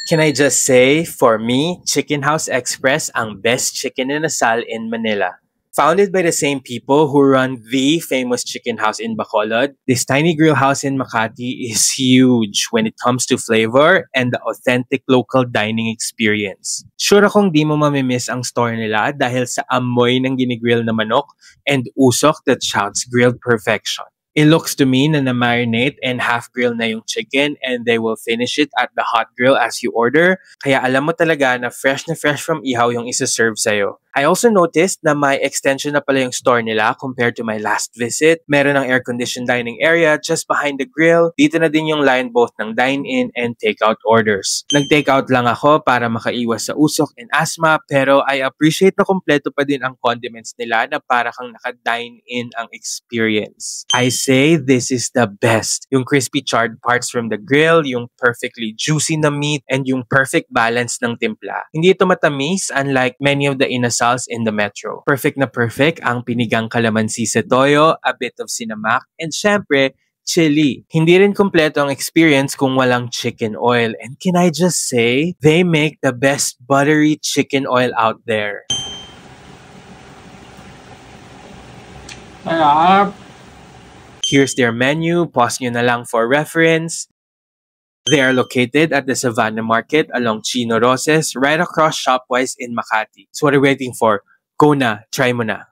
Can I just say, for me, Chicken House Express ang best chicken inasal in Manila. Founded by the same people who run the famous chicken house in Bacolod, this tiny grill house in Makati is huge when it comes to flavor and the authentic local dining experience. Sure akong di mo mamimiss ang store nila dahil sa amoy ng ginigrill na manok and usok that shouts grilled perfection. It looks to me na na-marinate and half-grill na yung chicken and they will finish it at the hot grill as you order. Kaya alam mo talaga na fresh from ihaw yung isa-serve sa'yo. I also noticed na may extension na pala yung store nila compared to my last visit. Meron ng air-conditioned dining area just behind the grill. Dito na din yung line both ng dine-in and take-out orders. Nag-take-out lang ako para makaiwas sa usok and asthma pero I appreciate na kompleto pa din ang condiments nila na para kang naka-dine-in ang experience. I say this is the best. Yung crispy charred parts from the grill, yung perfectly juicy na meat, and yung perfect balance ng timpla. Hindi ito matamis unlike many of the inasals in the metro. Perfect na perfect ang pinigang kalamansi sa toyo, a bit of sinamak, and syempre, chili. Hindi rin kompleto ang experience kung walang chicken oil. And can I just say, they make the best buttery chicken oil out there. Here's their menu. Pause nyo na lang for reference. They are located at the Savannah Market along Chino Roses, right across Shopwise in Makati. So what are you waiting for? Go na, try mo na.